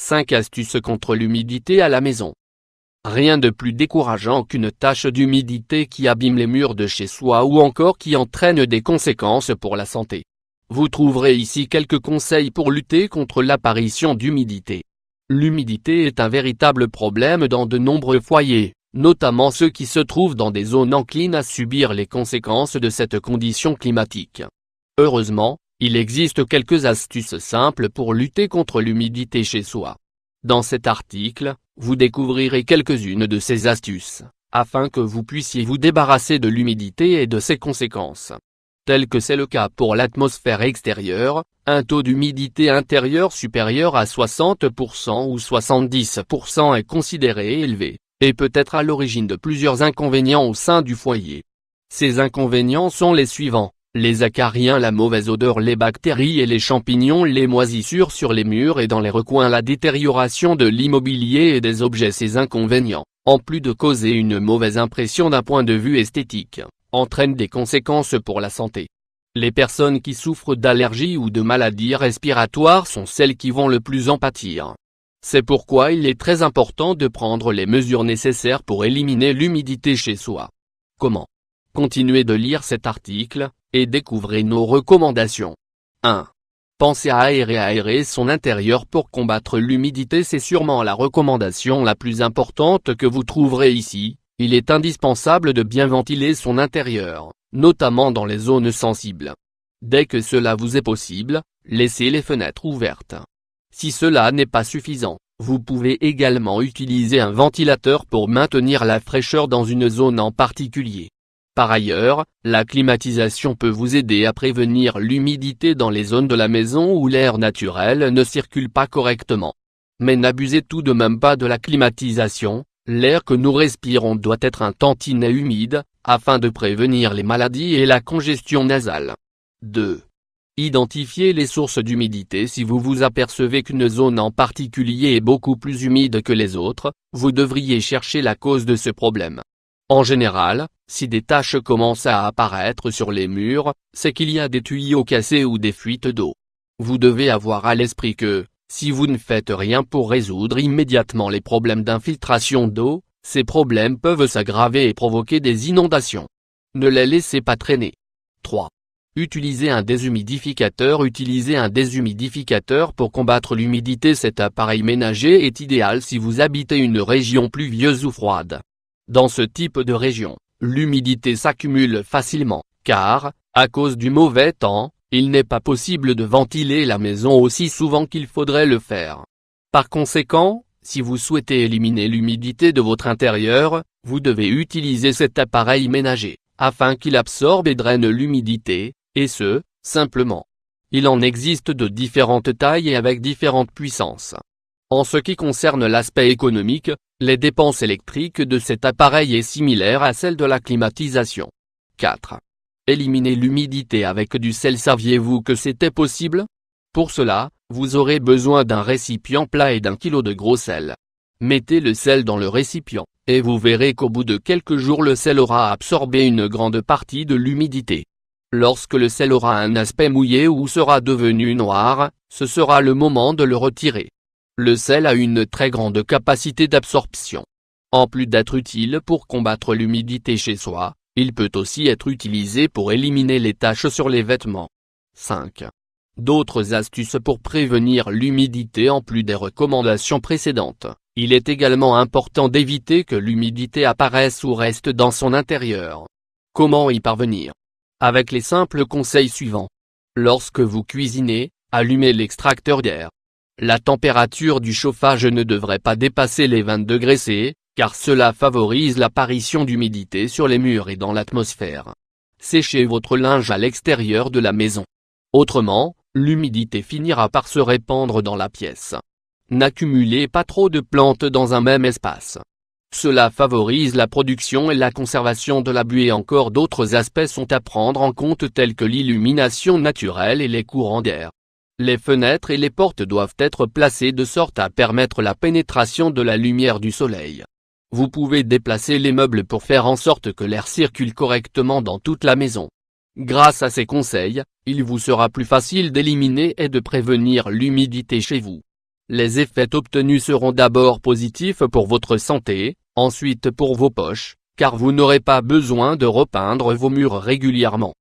5 astuces contre l'humidité à la maison. Rien de plus décourageant qu'une tache d'humidité qui abîme les murs de chez soi ou encore qui entraîne des conséquences pour la santé. Vous trouverez ici quelques conseils pour lutter contre l'apparition d'humidité. L'humidité est un véritable problème dans de nombreux foyers, notamment ceux qui se trouvent dans des zones enclines à subir les conséquences de cette condition climatique. Heureusement, il existe quelques astuces simples pour lutter contre l'humidité chez soi. Dans cet article, vous découvrirez quelques-unes de ces astuces, afin que vous puissiez vous débarrasser de l'humidité et de ses conséquences. Tel que c'est le cas pour l'atmosphère extérieure, un taux d'humidité intérieure supérieur à 60% ou 70% est considéré élevé, et peut être à l'origine de plusieurs inconvénients au sein du foyer. Ces inconvénients sont les suivants. Les acariens, la mauvaise odeur, les bactéries et les champignons, les moisissures sur les murs et dans les recoins, la détérioration de l'immobilier et des objets. Ces inconvénients, en plus de causer une mauvaise impression d'un point de vue esthétique, entraînent des conséquences pour la santé. Les personnes qui souffrent d'allergies ou de maladies respiratoires sont celles qui vont le plus en pâtir. C'est pourquoi il est très important de prendre les mesures nécessaires pour éliminer l'humidité chez soi. Comment ? Continuez de lire cet article, et découvrez nos recommandations. 1. Pensez à aérer son intérieur pour combattre l'humidité. C'est sûrement la recommandation la plus importante que vous trouverez ici. Il est indispensable de bien ventiler son intérieur, notamment dans les zones sensibles. Dès que cela vous est possible, laissez les fenêtres ouvertes. Si cela n'est pas suffisant, vous pouvez également utiliser un ventilateur pour maintenir la fraîcheur dans une zone en particulier. Par ailleurs, la climatisation peut vous aider à prévenir l'humidité dans les zones de la maison où l'air naturel ne circule pas correctement. Mais n'abusez tout de même pas de la climatisation, l'air que nous respirons doit être un tantinet humide, afin de prévenir les maladies et la congestion nasale. 2. Identifiez les sources d'humidité. Si vous vous apercevez qu'une zone en particulier est beaucoup plus humide que les autres, vous devriez chercher la cause de ce problème. En général, si des taches commencent à apparaître sur les murs, c'est qu'il y a des tuyaux cassés ou des fuites d'eau. Vous devez avoir à l'esprit que, si vous ne faites rien pour résoudre immédiatement les problèmes d'infiltration d'eau, ces problèmes peuvent s'aggraver et provoquer des inondations. Ne les laissez pas traîner. 3. Utilisez un déshumidificateur. Utilisez un déshumidificateur pour combattre l'humidité. Cet appareil ménager est idéal si vous habitez une région pluvieuse ou froide. Dans ce type de région, l'humidité s'accumule facilement, car, à cause du mauvais temps, il n'est pas possible de ventiler la maison aussi souvent qu'il faudrait le faire. Par conséquent, si vous souhaitez éliminer l'humidité de votre intérieur, vous devez utiliser cet appareil ménager, afin qu'il absorbe et draine l'humidité, et ce, simplement. Il en existe de différentes tailles et avec différentes puissances. En ce qui concerne l'aspect économique, les dépenses électriques de cet appareil est similaire à celle de la climatisation. 4. Éliminer l'humidité avec du sel. Saviez-vous que c'était possible? Pour cela, vous aurez besoin d'un récipient plat et d'1 kg de gros sel. Mettez le sel dans le récipient, et vous verrez qu'au bout de quelques jours le sel aura absorbé une grande partie de l'humidité. Lorsque le sel aura un aspect mouillé ou sera devenu noir, ce sera le moment de le retirer. Le sel a une très grande capacité d'absorption. En plus d'être utile pour combattre l'humidité chez soi, il peut aussi être utilisé pour éliminer les taches sur les vêtements. 5. D'autres astuces pour prévenir l'humidité. En plus des recommandations précédentes, il est également important d'éviter que l'humidité apparaisse ou reste dans son intérieur. Comment y parvenir? Avec les simples conseils suivants. Lorsque vous cuisinez, allumez l'extracteur d'air. La température du chauffage ne devrait pas dépasser les 20 degrés C, car cela favorise l'apparition d'humidité sur les murs et dans l'atmosphère. Séchez votre linge à l'extérieur de la maison. Autrement, l'humidité finira par se répandre dans la pièce. N'accumulez pas trop de plantes dans un même espace. Cela favorise la production et la conservation de la buée. Encore d'autres aspects sont à prendre en compte tels que l'illumination naturelle et les courants d'air. Les fenêtres et les portes doivent être placées de sorte à permettre la pénétration de la lumière du soleil. Vous pouvez déplacer les meubles pour faire en sorte que l'air circule correctement dans toute la maison. Grâce à ces conseils, il vous sera plus facile d'éliminer et de prévenir l'humidité chez vous. Les effets obtenus seront d'abord positifs pour votre santé, ensuite pour vos poches, car vous n'aurez pas besoin de repeindre vos murs régulièrement.